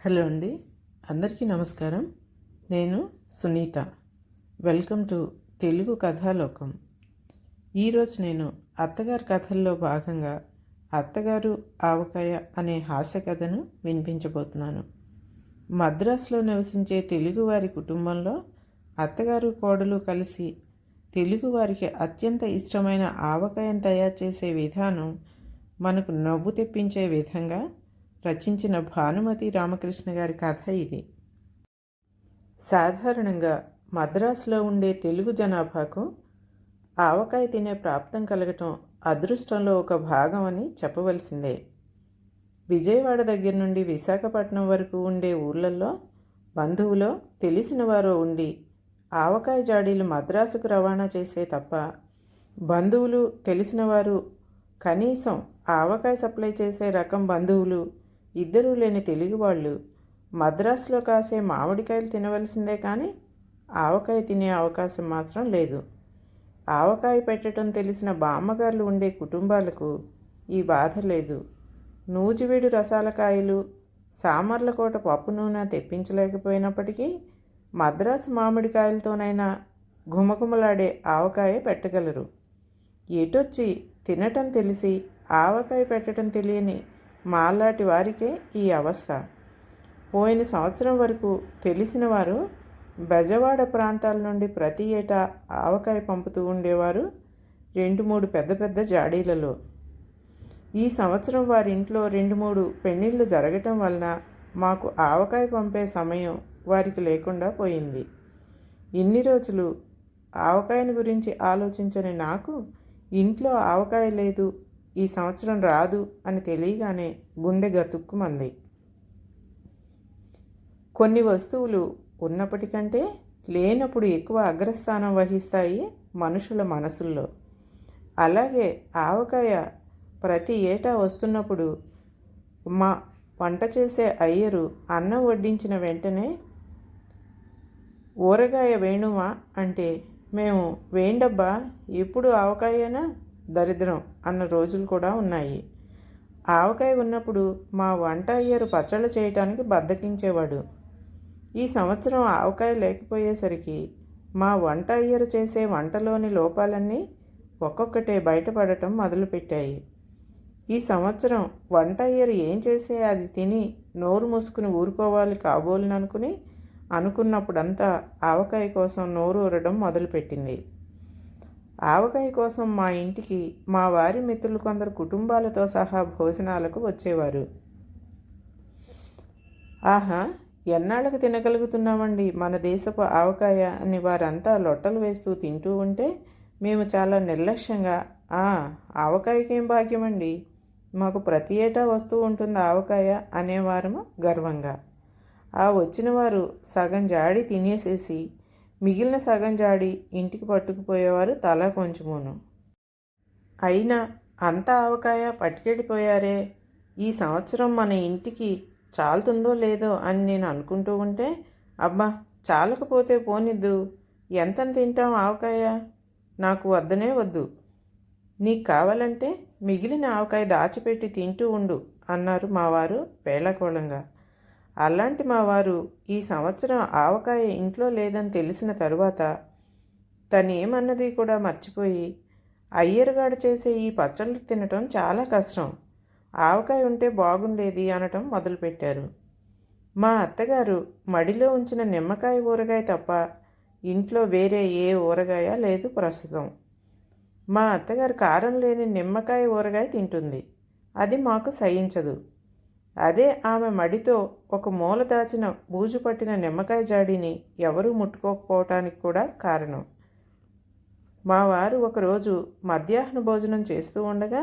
Hello అండి, అందరికీ నమస్కారం. నేను సునీత. Welcome to Telugu Kathalokam. ఈరోజు నేను అత్తగారి కథల్లో భాగంగా అత్తగారు ఆవకాయ అనే హాస్య కథను వినిపించబోతున్నాను. మద్రాసులో నివసించే తెలుగువారి కుటుంబంలో అత్తగారు కోడలు కలిసి తెలుగువారికి అత్యంత ఇష్టమైన ఆవకాయను తయారు చేసే విధానం మనకు నవ్వు తెప్పించే విధంగా రచించిన భానుమతి రామకృష్ణ గారి కథ ఇది. సాధారణంగా మద్రాసులో ఉండే తెలుగు జనాభాకు ఆవకాయ తినే ప్రాప్తం కలగటం అదృష్టంలో ఒక భాగం అని చెప్పవలసిందే. విజయవాడ దగ్గర నుండి విశాఖపట్నం వరకు ఉండే ఊళ్ళల్లో బంధువులో తెలిసిన వారు ఉండి ఆవకాయ జాడీలు మద్రాసుకు రవాణా చేసే తప్ప బంధువులు తెలిసిన వారు, కనీసం ఆవకాయ సప్లై చేసే రకం బంధువులు ఇద్దరూ లేని తెలుగు వాళ్ళు మద్రాసులో కాసే మామిడికాయలు తినవలసిందే కానీ ఆవకాయ తినే అవకాశం మాత్రం లేదు. ఆవకాయ పెట్టడం తెలిసిన బామ్మగారులు ఉండే కుటుంబాలకు ఈ బాధ లేదు. నూజివీడు రసాల కాయలు, సామర్లకోట పప్పు నూనె తెప్పించలేకపోయినప్పటికీ మద్రాసు మామిడికాయలతోనైనా ఘుమఘుమలాడే ఆవకాయ పెట్టగలరు. ఎటొచ్చి తినటం తెలిసి ఆవకాయ పెట్టడం తెలియని మాలాంటి వారికే ఈ అవస్థ. పోయిన సంవత్సరం వరకు తెలిసిన వారు బెజవాడ ప్రాంతాల నుండి ప్రతి ఏటా ఆవకాయ పంపుతూ ఉండేవారు 2-3 పెద్ద పెద్ద జాడీలలో. ఈ సంవత్సరం వారి ఇంట్లో 2-3 పెళ్ళిళ్ళు జరగటం వలన మాకు ఆవకాయ పంపే సమయం వారికి లేకుండా పోయింది. ఇన్ని రోజులు ఆవకాయని గురించి ఆలోచించని నాకు ఇంట్లో ఆవకాయ లేదు, ఈ సంవత్సరం రాదు అని తెలియగానే గుండె గతుక్కుమంది. కొన్ని వస్తువులు ఉన్నప్పటికంటే లేనప్పుడు ఎక్కువ అగ్రస్థానం వహిస్తాయి మనుషుల మనసుల్లో. అలాగే ఆవకాయ ప్రతి ఏటా వస్తున్నప్పుడు మా వంట చేసే అయ్యరు అన్నం వడ్డించిన వెంటనే ఊరగాయ వేణుమా అంటే మేము వేండబ్బా, ఎప్పుడు ఆవకాయేనా, దరిద్రం అన్న రోజులు కూడా ఉన్నాయి. ఆవకాయ ఉన్నప్పుడు మా వంట అయ్యరు పచ్చళ్ళు చేయటానికి బద్దకించేవాడు. ఈ సంవత్సరం ఆవకాయ లేకపోయేసరికి మా వంట అయ్యరు చేసే వంటలోని లోపాలన్నీ ఒక్కొక్కటే బయటపడటం మొదలుపెట్టాయి. ఈ సంవత్సరం వంట అయ్యరు ఏం చేస్తే అది తిని నోరు మూసుకుని ఊరుకోవాలి కాబోలుననుకుని అనుకున్నప్పుడంతా ఆవకాయ కోసం నోరు ఊరడం మొదలుపెట్టింది. ఆవకాయ కోసం మా ఇంటికి మా వారి మిత్రులు కొందరు కుటుంబాలతో సహా భోజనాలకు వచ్చేవారు. ఆహా, ఎన్నాళ్ళకు తినగలుగుతున్నామండి మన దేశపు ఆవకాయ అని వారంతా లొట్టలు వేస్తూ తింటూ ఉంటే మేము చాలా నిర్లక్ష్యంగా ఆవకాయకేం భాగ్యమండి, మాకు ప్రతి ఏటా వస్తూ ఉంటుంది ఆవకాయ అనేవారము గర్వంగా. ఆ వచ్చిన వారు సగం జాడి తినేసేసి మిగిలిన సగం జాడి ఇంటికి పట్టుకుపోయేవారు తలా కొంచెమును. అయినా అంత ఆవకాయ పట్టుకెళ్ళిపోయారే, ఈ సంవత్సరం మన ఇంటికి చాలుతుందో లేదో అని నేను అనుకుంటూ ఉంటే, అబ్బా చాలకపోతే పోనిద్దు, ఎంతని తింటాం ఆవకాయ, నాకు వద్దనే వద్దు, నీకు కావాలంటే మిగిలిన ఆవకాయ దాచిపెట్టి తింటూ ఉండు అన్నారు మా వారు పేళకోళంగా. అలాంటి మా వారు ఈ సంవత్సరం ఆవకాయ ఇంట్లో లేదని తెలిసిన తరువాత తనేమన్నది కూడా మర్చిపోయి అయ్యరుగాడు చేసే ఈ పచ్చళ్ళు తినటం చాలా కష్టం, ఆవకాయ ఉంటే బాగుండేది అనటం మొదలుపెట్టారు. మా అత్తగారు మడిలో ఉంచిన నిమ్మకాయ ఊరగాయ తప్ప ఇంట్లో వేరే ఏ ఊరగాయ లేదు ప్రస్తుతం. మా అత్తగారు కారం లేని నిమ్మకాయ ఊరగాయ తింటుంది, అది మాకు సహించదు. అదే ఆమె మడితో ఒక మూల దాచిన బూజు పట్టిన నిమ్మకాయ జాడీని ఎవరూ ముట్టుకోకపోవటానికి కూడా కారణం. మా వారు ఒకరోజు మధ్యాహ్న భోజనం చేస్తూ ఉండగా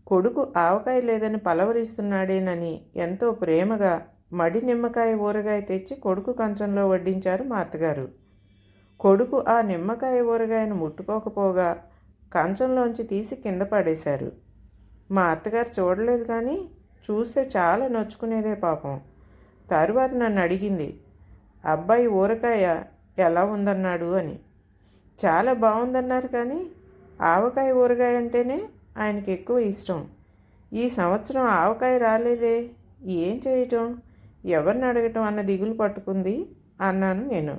కొడుకు ఆవకాయ లేదని పలవరిస్తున్నాడేనని ఎంతో ప్రేమగా మడి నిమ్మకాయ ఊరగాయ తెచ్చి కొడుకు కంచంలో వడ్డించారు మా అత్తగారు. కొడుకు ఆ నిమ్మకాయ ఊరగాయను ముట్టుకోకపోగా కంచంలోంచి తీసి కింద పడేశారు. మా అత్తగారు చూడలేదు కానీ చూస్తే చాలా నొచ్చుకునేదే పాపం. తరువాత నన్ను అడిగింది, అబ్బాయి ఊరకాయ ఎలా ఉందన్నాడు అని. చాలా బాగుందన్నారు కానీ ఆవకాయ ఊరగాయ అంటేనే ఆయనకి ఎక్కువ ఇష్టం. ఈ సంవత్సరం ఆవకాయ రాలేదే, ఏం చేయటం, ఎవరిని అడగటం అన్న దిగులు పట్టుకుంది అన్నాను నేను.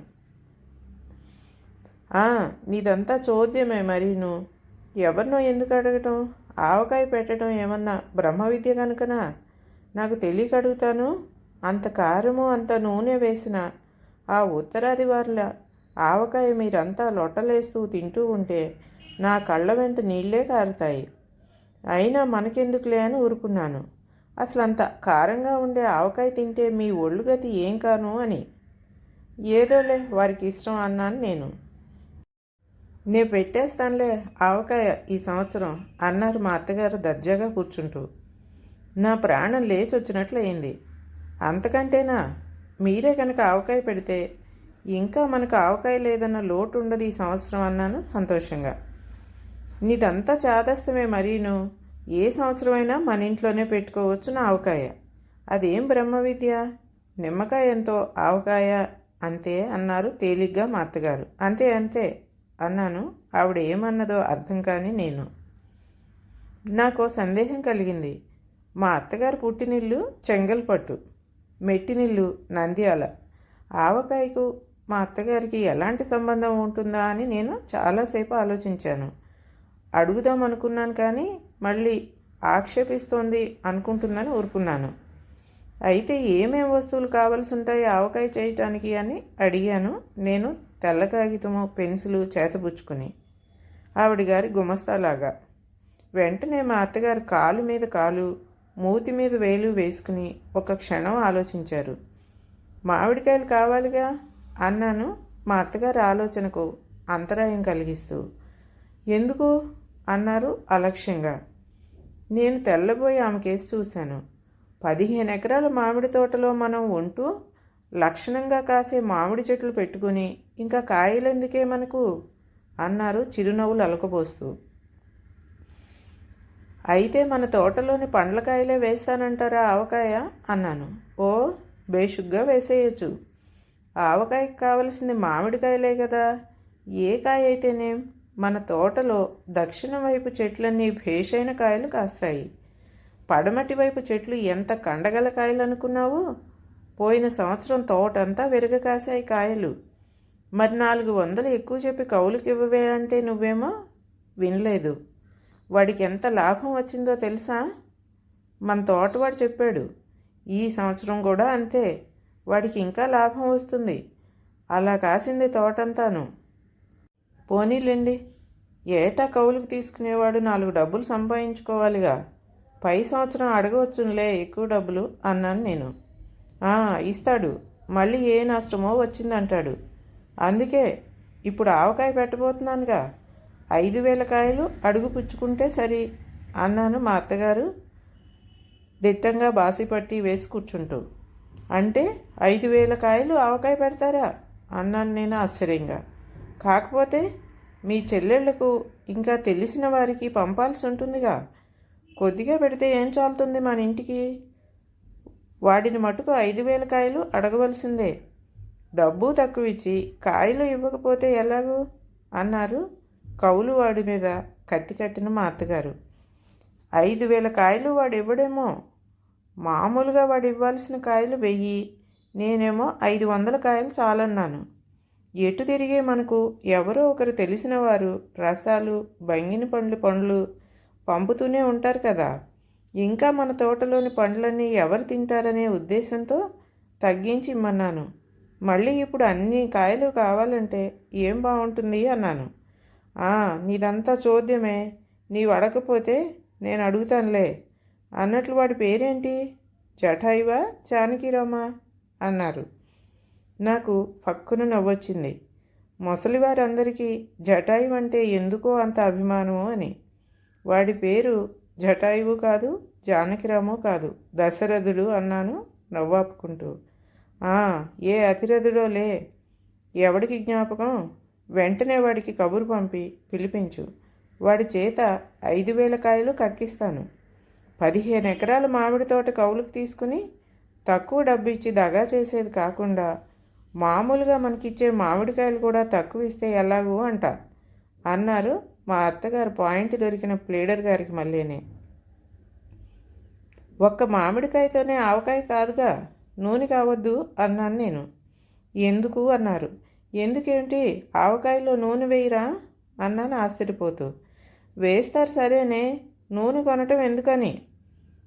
నీదంతా చోద్యమే మరీను. ఎవరినో ఎందుకు అడగటం? ఆవకాయ పెట్టడం ఏమన్నా బ్రహ్మ విద్య కనుకనా? నాకు తెలియక అడుగుతాను. అంత కారము అంత నూనె వేసిన ఆ ఉత్తరాది వారుల ఆవకాయ మీరంతా లొట్టలేస్తూ తింటూ ఉంటే నా కళ్ళ వెంట నీళ్ళే కారుతాయి. అయినా మనకెందుకులే అని ఊరుకున్నాను. అసలు అంత కారంగా ఉండే ఆవకాయ తింటే మీ ఒళ్ళు గతి ఏం కాను అని. ఏదోలే వారికి ఇష్టం అన్నాను నేను. నేను పెట్టేస్తానులే ఆవకాయ ఈ సంవత్సరం అన్నారు మా అత్తగారు దర్జాగా కూర్చుంటూ. నా ప్రాణం లేచి వచ్చినట్లయింది. అంతకంటేనా? మీరే కనుక ఆవకాయ పెడితే ఇంకా మనకు ఆవకాయ లేదన్న లోటు ఉండదు ఈ సంవత్సరం అన్నాను సంతోషంగా. నీదంతా చాదస్తమే మరీను. ఏ సంవత్సరమైనా మన ఇంట్లోనే పెట్టుకోవచ్చు నా ఆవకాయ. అదేం బ్రహ్మ విద్య? నిమ్మకాయ ఎంతో ఆవకాయ అంతే అన్నారు తేలిగ్గా మా అత్తగారు. అంతే అంతే అన్నాను. ఆవిడ ఏమన్నదో అర్థం కాని నేను. నాకు సందేహం కలిగింది. మా అత్తగారు పుట్టినిల్లు చెంగల్పట్టు, మెట్టినిల్లు నంద్యాల. ఆవకాయకు మా అత్తగారికి ఎలాంటి సంబంధం ఉంటుందా అని నేను చాలాసేపు ఆలోచించాను. అడుగుదాం అనుకున్నాను కానీ మళ్ళీ ఆక్షేపిస్తోంది అనుకుంటుందని ఊరుకున్నాను. అయితే ఏమేం వస్తువులు కావాల్సి ఉంటాయి ఆవకాయ చేయటానికి అని అడిగాను నేను, తెల్ల కాగితము పెన్సిలు చేతబుచ్చుకుని ఆవిడ గారి గుమస్తాలాగా. వెంటనే మా అత్తగారు కాలు మీద కాలు మూతి మీద వేలు వేసుకుని ఒక క్షణం ఆలోచించారు. మామిడికాయలు కావాలిగా అన్నాను మా అత్తగారి ఆలోచనకు అంతరాయం కలిగిస్తూ. ఎందుకు అన్నారు అలక్ష్యంగా. నేను తెల్లబోయి ఆమె కేసు చూశాను. 15 ఎకరాల మామిడి తోటలో మనం ఉంటూ లక్షణంగా కాసే మామిడి చెట్లు పెట్టుకుని ఇంకా కాయలెందుకే మనకు అన్నారు చిరునవ్వులు అలకబోస్తూ. అయితే మన తోటలోని పండ్లకాయలే వేస్తానంటారా ఆవకాయ అన్నాను. ఓ బేషుగ్గా వేసేయచ్చు. ఆవకాయకి కావలసింది మామిడికాయలే కదా. ఏ కాయ అయితేనేం మన తోటలో దక్షిణం వైపు చెట్లన్నీ భేషైన కాయలు కాస్తాయి. పడమటి వైపు చెట్లు ఎంత కండగల కాయలు అనుకున్నావు? పోయిన సంవత్సరం తోటంతా విరగ కాశాయి కాయలు. మరి 400 ఎక్కువ చెప్పి కౌలుకి ఇవ్వవే అంటే నువ్వేమో వినలేదు. వాడికి ఎంత లాభం వచ్చిందో తెలుసా? మన తోటవాడు చెప్పాడు. ఈ సంవత్సరం కూడా అంతే. వాడికి ఇంకా లాభం వస్తుంది. అలా కాసింది తోటంతాను. పోనీలేండి, ఏటా కౌలుకు తీసుకునేవాడు 4 డబ్బులు సంపాదించుకోవాలిగా. పై సంవత్సరం అడగవచ్చునులే ఎక్కువ డబ్బులు అన్నాను నేను. ఇస్తాడు, మళ్ళీ ఏ నష్టమో వచ్చిందంటాడు. అందుకే ఇప్పుడు ఆవకాయ పెట్టబోతున్నానుగా. 5,000 కాయలు అడుగు పుచ్చుకుంటే సరి అన్నాను మా అత్తగారు దిట్టంగా బాసిపట్టి వేసి కూర్చుంటూ. అంటే 5,000 కాయలు ఆవకాయ పెడతారా అన్నాను నేను ఆశ్చర్యంగా. కాకపోతే మీ చెల్లెళ్లకు ఇంకా తెలిసిన వారికి పంపాల్సి ఉంటుందిగా. కొద్దిగా పెడితే ఏం చాలుతుంది మన ఇంటికి? వాడిని మటుకు 5,000 కాయలు అడగవలసిందే. డబ్బు తక్కువ ఇచ్చి కాయలు ఇవ్వకపోతే ఎలాగూ అన్నారు కౌలు వాడి మీద కత్తి కట్టిన మా అత్తగారు. 5,000 కాయలు వాడు ఇవ్వడేమో. మామూలుగా వాడు ఇవ్వాల్సిన కాయలు 1000, నేనేమో 500 కాయలు చాలన్నాను. ఎటు తిరిగే మనకు ఎవరో ఒకరు తెలిసిన వారు రసాలు బంగిని పండ్లు పంపుతూనే ఉంటారు కదా. ఇంకా మన తోటలోని పండ్లన్నీ ఎవరు తింటారనే ఉద్దేశంతో తగ్గించి ఇమ్మన్నాను. మళ్ళీ ఇప్పుడు అన్ని కాయలు కావాలంటే ఏం బాగుంటుంది అన్నాను. నీదంతా చోద్యమే. నీవు అడగకపోతే నేను అడుగుతానులే. అన్నట్లు వాడి పేరేంటి? జటాయువా జానకిరామా అన్నారు. నాకు ఫక్కున నవ్వొచ్చింది. ముసలివారందరికీ జటాయువు అంటే ఎందుకో అంత అభిమానమో అని. వాడి పేరు జటాయువు కాదు, జానకిరాము కాదు, దశరథుడు అన్నాను నవ్వాపుకుంటూ. ఏ అతిరథుడోలే. ఎవడికి జ్ఞాపకం? వెంటనే వాడికి కబురు పంపి పిలిపించు. వాడి చేత 5,000 కాయలు కక్కిస్తాను. 15 ఎకరాల మామిడి తోట కౌలుకు తీసుకుని తక్కువ డబ్బు ఇచ్చి దగా చేసేది కాకుండా మామూలుగా మనకిచ్చే మామిడికాయలు కూడా తక్కువ ఇస్తే ఎలాగూ అంట అన్నారు మా అత్తగారు పాయింట్ దొరికిన ప్లీడర్ గారికి మళ్ళీనే. ఒక్క మామిడికాయతోనే ఆవకాయ కాదుగా నూనె కావద్దు అన్నాను నేను. ఎందుకు అన్నారు. ఎందుకేమిటి, ఆవకాయలో నూనె వేయరా అన్నాను ఆశ్చర్యపోతూ. వేస్తారు సరేనే, నూనె కొనటం ఎందుకని?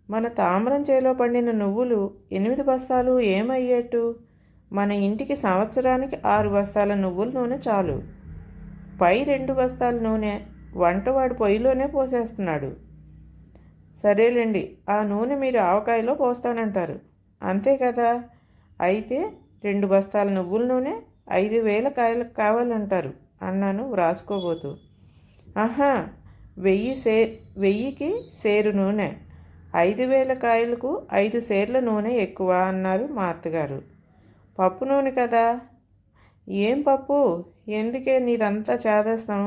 మన తామరం చేలో పండిన నువ్వులు 8 బస్తాలు ఏమయ్యేట్టు? మన ఇంటికి సంవత్సరానికి 6 బస్తాల నువ్వుల నూనె చాలు. పై 2 బస్తాల నూనె వంటవాడు పొయ్యిలోనే పోసేస్తున్నాడు. సరేలేండి, ఆ నూనె మీరు ఆవకాయలో పోస్తానంటారు అంతే కదా? అయితే 2 బస్తాల నువ్వుల నూనె 5,000 కాయలకు కావాలంటారు అన్నాను వ్రాసుకోబోతూ. ఆహా, 1000కి సేరు నూనె, 5,000 కాయలకు 5 సేర్ల నూనె ఎక్కువ అన్నారు మా అత్తగారు. పప్పు నూనె కదా. ఏం పప్పు, ఎందుకే నీదంతా చేదేస్తాం?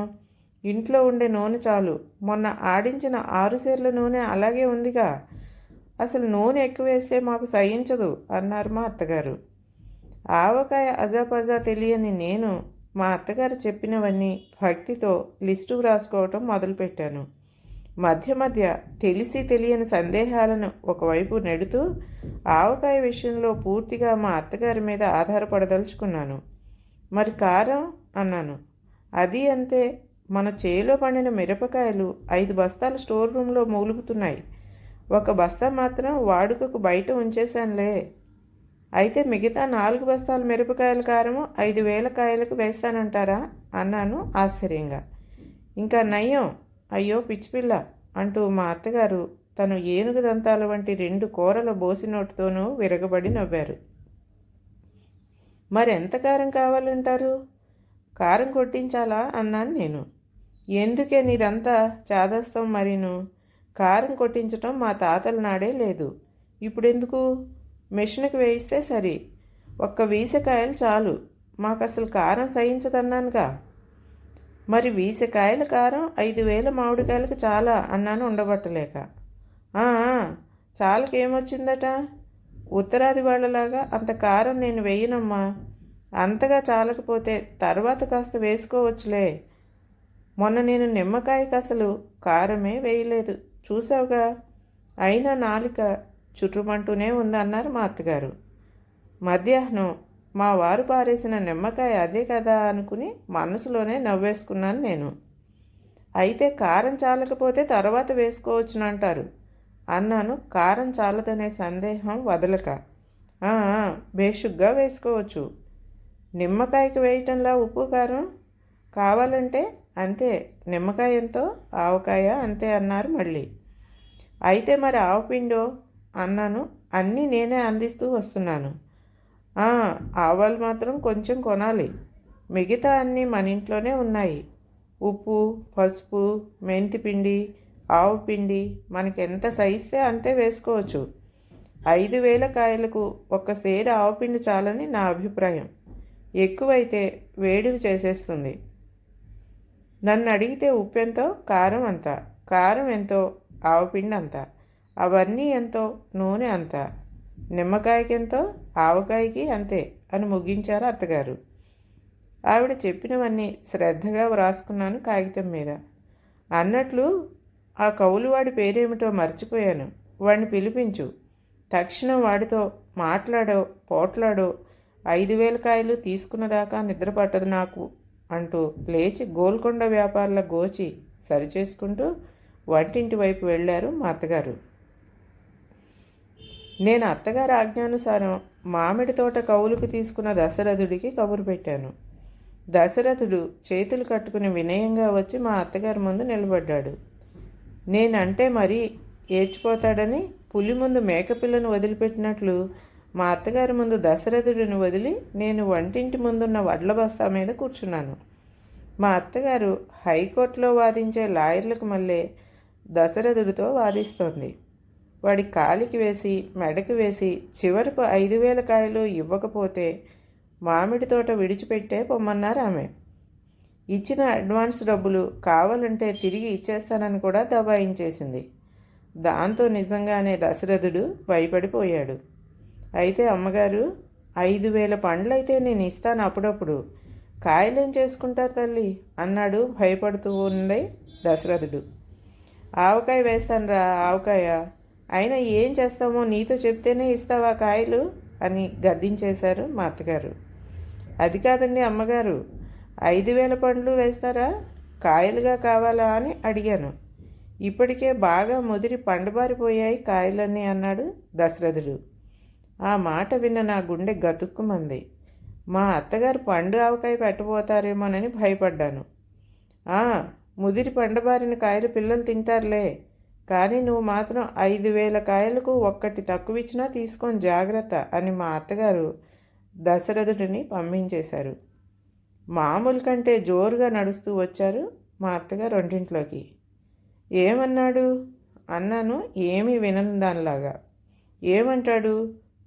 ఇంట్లో ఉండే నూనె చాలు. మొన్న ఆడించిన 6 సేర్ల నూనె అలాగే ఉందిగా. అసలు నూనె ఎక్కువ వేస్తే మాకు సహించదు అన్నారు మా అత్తగారు. ఆవకాయ అజాపజా తెలియని నేను మా అత్తగారు చెప్పినవన్నీ భక్తితో లిస్టు వ్రాసుకోవటం మొదలుపెట్టాను. మధ్య మధ్య తెలిసి తెలియని సందేహాలను ఒకవైపు నెడుతూ ఆవకాయ విషయంలో పూర్తిగా మా అత్తగారి మీద ఆధారపడదలుచుకున్నాను. మరి కారం అన్నాను. అది అంతే. మన చేలో పండిన మిరపకాయలు 5 బస్తాలు స్టోర్ రూమ్లో మూలుగుతున్నాయి. 1 బస్తా మాత్రం వాడుకకు బయట ఉంచేశానులే. అయితే మిగతా 4 బస్తాల మిరపకాయల కారము 5,000 కాయలకు వేస్తానంటారా అన్నాను ఆశ్చర్యంగా. ఇంకా నయ్యం, అయ్యో పిచ్చిపిల్ల అంటూ మా అత్తగారు తను ఏనుగు దంతాల వంటి 2 కూరల బోసినోటుతోనూ విరగబడి నవ్వారు. మరెంత కారం కావాలంటారు? కారం కొట్టించాలా అన్నాను నేను. ఎందుకే నీదంతా చాదస్తం మరీను? కారం కొట్టించటం మా తాతల నాడే లేదు. ఇప్పుడెందుకు? మిషన్కి వేయిస్తే సరి. 1 వీసకాయలు చాలు. మాకసలు కారం సహించదన్నానుగా. మరి వీసకాయల కారం 5,000 మామిడికాయలకు చాలా అన్నాను ఉండబట్టలేక. చాలకేమొచ్చిందట? ఉత్తరాది వాళ్ళలాగా అంత కారం నేను వేయనమ్మా. అంతగా చాలకపోతే తర్వాత కాస్త వేసుకోవచ్చులే. మొన్న నేను నిమ్మకాయకి అసలు కారమే వేయలేదు, చూసావుగా. అయినా నాలిక చుట్టుమంటూనే ఉందన్నారు మా అత్తగారు. మధ్యాహ్నం మా వారు పారేసిన నిమ్మకాయ అదే కదా అనుకుని మనసులోనే నవ్వేసుకున్నాను నేను. అయితే కారం చాలకపోతే తర్వాత వేసుకోవచ్చునంటారు అన్నాను కారం చాలదనే సందేహం వదలక. బేషుగ్గా వేసుకోవచ్చు. నిమ్మకాయకి వేయటంలా ఉప్పు కారం కావాలంటే అంతే. నిమ్మకాయ ఎంతో ఆవకాయ అంతే అన్నారు మళ్ళీ. అయితే మరి ఆవపిండో అన్నాను. అన్నీ నేనే అందిస్తూ వస్తున్నాను. ఆవాలు మాత్రం కొంచెం కొనాలి. మిగతా అన్నీ మన ఇంట్లోనే ఉన్నాయి. ఉప్పు, పసుపు, మెంతిపిండి, ఆవు పిండి మనకెంత సహిస్తే అంతే వేసుకోవచ్చు. 5,000 కాయలకు 1 సేరు ఆవపిండి చాలని నా అభిప్రాయం. ఎక్కువైతే వేడివి చేసేస్తుంది. నన్ను అడిగితే ఉప్పు ఎంతో, కారం అంత. కారం ఎంతో, ఆవపిండి అంత. అవన్నీ ఎంతో, నూనె అంత. నిమ్మకాయకెంతో, ఆవకాయకి అంతే అని ముగించారు అత్తగారు. ఆవిడ చెప్పినవన్నీ శ్రద్ధగా వ్రాసుకున్నాను కాగితం మీద. అన్నట్లు ఆ కౌలువాడి పేరేమిటో మర్చిపోయాను. వాడిని పిలిపించు. తక్షణం వాడితో మాట్లాడో పోట్లాడో 5,000 కాయలు తీసుకున్నదాకా నిద్ర పట్టదు నాకు అంటూ లేచి గోల్కొండ వ్యాపారుల గోచి సరిచేసుకుంటూ వంటింటి వైపు వెళ్ళారు మా అత్తగారు. నేను అత్తగారి ఆజ్ఞానుసారం మామిడి తోట కౌలుకు తీసుకున్న దశరథుడికి కబురు పెట్టాను. దశరథుడు చేతులు కట్టుకుని వినయంగా వచ్చి మా అత్తగారి ముందు నిలబడ్డాడు. నేనంటే మరీ ఏడ్చిపోతాడని పులి ముందు మేకపిల్లను వదిలిపెట్టినట్లు మా అత్తగారి ముందు దశరథుడిని వదిలి నేను వంటింటి ముందున్న వడ్ల బస్తా మీద కూర్చున్నాను. మా అత్తగారు హైకోర్టులో వాదించే లాయర్లకు మళ్ళీ దశరథుడితో వాదిస్తోంది. వాడి కాలికి వేసి మెడకు వేసి చివరకు 5,000 కాయలు ఇవ్వకపోతే మామిడి తోట విడిచిపెట్టే పొమ్మన్నారు ఆమె. ఇచ్చిన అడ్వాన్స్ డబ్బులు కావాలంటే తిరిగి ఇచ్చేస్తానని కూడా దబాయించేసింది. దాంతో నిజంగానే దశరథుడు భయపడిపోయాడు. అయితే అమ్మగారు, 5,000 పండ్లయితే నేను ఇస్తాను అప్పుడప్పుడు, కాయలేం చేసుకుంటారు తల్లి అన్నాడు భయపడుతూ ఉండే దశరథుడు. ఆవకాయ వేస్తానురా, ఆవకాయ. అయినా ఏం చేస్తామో నీతో చెప్తేనే ఇస్తావా కాయలు అని గద్దించేశారు మా అత్తగారు. అది కాదండి అమ్మగారు, 5,000 పండ్లు వేస్తారా, కాయలుగా కావాలా అని అడిగాను. ఇప్పటికే బాగా ముదిరి పండబారిపోయాయి కాయలన్నీ అన్నాడు దశరథుడు. ఆ మాట విన్న నా గుండె గతుక్కుమంది. మా అత్తగారు పండు ఆవకాయ పెట్టబోతారేమోనని భయపడ్డాను. ముదిరి పండబారిన కాయలు పిల్లలు తింటారులే, కానీ నువ్వు మాత్రం 5,000 కాయలకు ఒక్కటి తక్కువిచ్చినా తీసుకొని జాగ్రత్త అని మా అత్తగారు దశరథుడిని పంపించేశారు. మామూలు కంటే జోరుగా నడుస్తూ వచ్చారు మా అత్తగారు వంటింట్లోకి. ఏమన్నాడు అన్నాను, ఏమీ వినను దానిలాగా. ఏమంటాడు,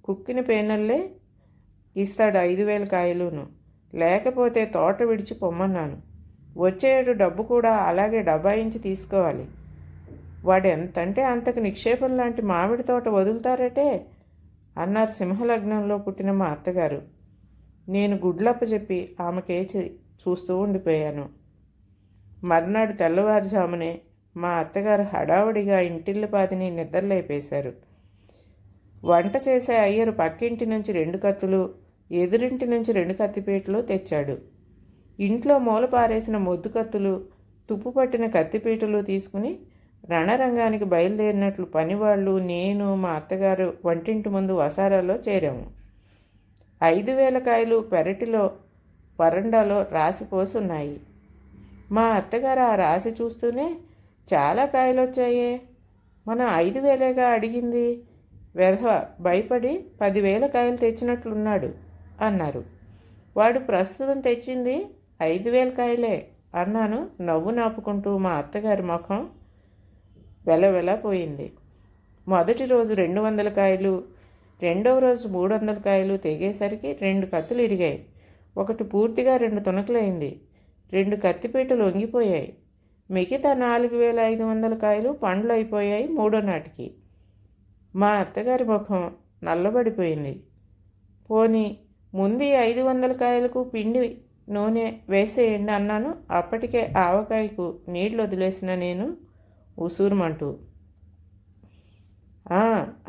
కుక్కిన పేనల్లే ఇస్తాడు 5,000 కాయలును, లేకపోతే తోట విడిచి పొమ్మన్నాను. వచ్చేడు డబ్బు కూడా అలాగే డబ్బాయించి తీసుకోవాలి. వాడు ఎంతంటే అంతకు నిక్షేపం లాంటి మామిడి తోట వదులుతారటే అన్నారు సింహలగ్నంలో పుట్టిన మా అత్తగారు. నేను గుడ్లప్ప చెప్పి ఆమెకేచి చూస్తూ ఉండిపోయాను. మర్నాడు తెల్లవారుజామునే మా అత్తగారు హడావుడిగా ఇంటిల్లిపాదిని నిద్రలేపేశారు. వంట చేసే అయ్యరు పక్కింటి నుంచి 2 కత్తులు, ఎదురింటి నుంచి 2 కత్తిపీటలు తెచ్చాడు. ఇంట్లో మూల పారేసిన మొద్దు కత్తులు, తుప్పు పట్టిన కత్తిపీటలు తీసుకుని రణరంగానికి బయలుదేరినట్లు పనివాళ్ళు, నేను, మా అత్తగారు వంటింటి ముందు వసారాలో చేరాము. 5,000 కాయలు పెరటిలో వరండాలో రాసిపోసున్నాయి. మా అత్తగారు ఆ రాసి చూస్తూనే, చాలా కాయలు వచ్చాయే, మనం 5,000గా అడిగింది, వెధవ భయపడి 10,000 కాయలు తెచ్చినట్లున్నాడు అన్నారు. వాడు ప్రస్తుతం తెచ్చింది 5,000 కాయలే అన్నాను నవ్వు నాపుకుంటూ. మా అత్తగారి ముఖం వెలవెలపోయింది. మొదటి రోజు 200 కాయలు, రెండవ రోజు 300 కాయలు తెగేసరికి 2 కత్తులు ఇరిగాయి. ఒకటి పూర్తిగా 2 తునకలైంది. 2 కత్తిపీటలు వంగిపోయాయి. మిగతా 4,500 కాయలు పండ్లు అయిపోయాయి 3వ నాటికి. మా అత్తగారి ముఖం నల్లబడిపోయింది. పోనీ ముందు 500 కాయలకు పిండి నూనె వేసేయండి అన్నాను. అప్పటికే ఆవకాయకు నీళ్లు వదిలేసిన నేను ఉసూరుమంటూ,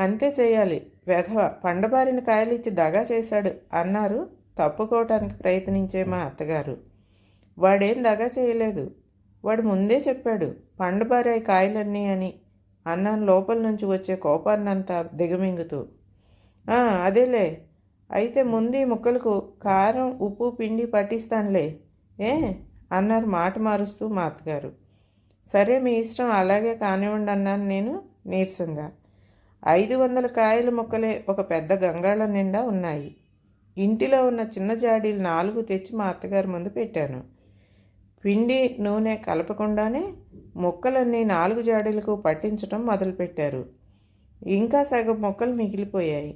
అంతే చేయాలి, వెధవ పండబారిన కాయలు ఇచ్చి దగా చేశాడు అన్నారు తప్పుకోవటానికి ప్రయత్నించే మా అత్తగారు. వాడేం దగా చేయలేదు, వాడు ముందే చెప్పాడు పండబారాయి కాయలన్నీ అని అన్నాను లోపల నుంచి వచ్చే కోపాన్నంతా దిగమింగుతూ. అదేలే, అయితే ముందు ముక్కలకు కారం ఉప్పు పిండి పట్టిస్తానులే అన్నారు మాట మారుస్తూ మా అత్తగారు. సరే మీ ఇష్టం, అలాగే కానివ్వండి అన్నాను నేను నీరసంగా. 500 కాయల ముక్కలే ఒక పెద్ద గంగాళం నిండా ఉన్నాయి. ఇంటిలో ఉన్న చిన్న జాడీలు 4 తెచ్చి మా అత్తగారి ముందు పెట్టాను. పిండి నూనె కలపకుండానే ముక్కలన్నీ 4 జాడీలకు పట్టించడం మొదలుపెట్టారు. ఇంకా సగం ముక్కలు మిగిలిపోయాయి.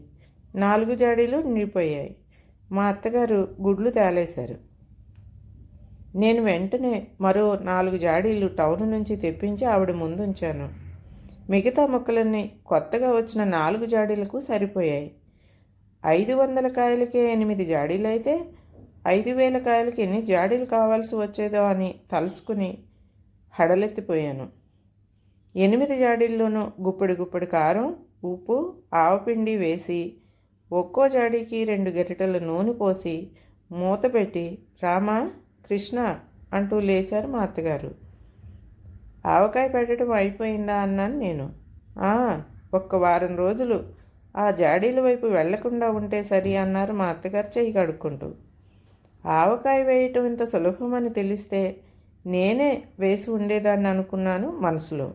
4 జాడీలు నిండిపోయాయి. మా అత్తగారు గుడ్లు తేలేశారు. నేను వెంటనే మరో 4 జాడీలు టౌన్ నుంచి తెప్పించి ఆవిడ ముందుంచాను. మిగతా ముక్కలన్నీ కొత్తగా వచ్చిన 4 జాడీలకు సరిపోయాయి. 500 కాయలకే 8 జాడీలు అయితే 5,000 కాయలకి ఎన్ని జాడీలు కావాల్సి వచ్చేదో అని తలుసుకుని హడలెత్తిపోయాను. 8 జాడీల్లోనూ గుప్పెడు కారం, ఉప్పు, ఆవపిండి వేసి ఒక్కో జాడీకి 2 గరిటెల నూనె పోసి మూత పెట్టి రామా కృష్ణ అంటూ లేచారు మా అత్తగారు. ఆవకాయ పెట్టడం అయిపోయిందా అన్నాను నేను. ఒక్క వారం రోజులు ఆ జాడీల వైపు వెళ్లకుండా ఉంటే సరి అన్నారు మా అత్తగారు చెయ్యి కడుక్కుంటూ. ఆవకాయ వేయటం ఇంత సులభమని తెలిస్తే నేనే వేసి ఉండేదాన్ని అనుకున్నాను మనసులో.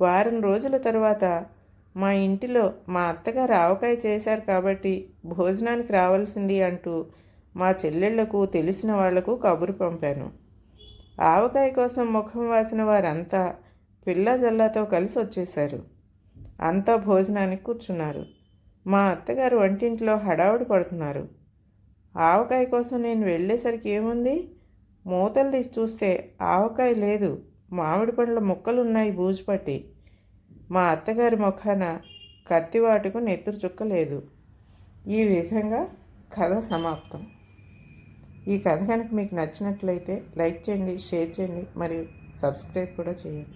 వారం రోజుల తర్వాత మా ఇంటిలో మా అత్తగారు ఆవకాయ చేశారు కాబట్టి భోజనానికి రావాల్సింది అంటూ మా చెల్లెళ్లకు తెలిసిన వాళ్లకు కబురు పంపాను. ఆవకాయ కోసం ముఖం వాసిన వారంతా పిల్ల జల్లాతో కలిసి వచ్చేశారు. అంతా భోజనానికి కూర్చున్నారు. మా అత్తగారు వంటింట్లో హడావుడి పడుతున్నారు. ఆవకాయ కోసం నేను వెళ్ళేసరికి ఏముంది, మూతలు తీసి చూస్తే ఆవకాయ లేదు, మామిడి పండ్ల ముక్కలున్నాయి బూజుపట్టి. మా అత్తగారి ముఖాన కత్తివాటుకు నెత్తురు చుక్క లేదు. ఈ విధంగా కథ సమాప్తం. ఈ కథ కనుక మీకు నచ్చినట్లయితే లైక్ చేయండి, షేర్ చేయండి మరియు సబ్స్క్రైబ్ కూడా చేయండి.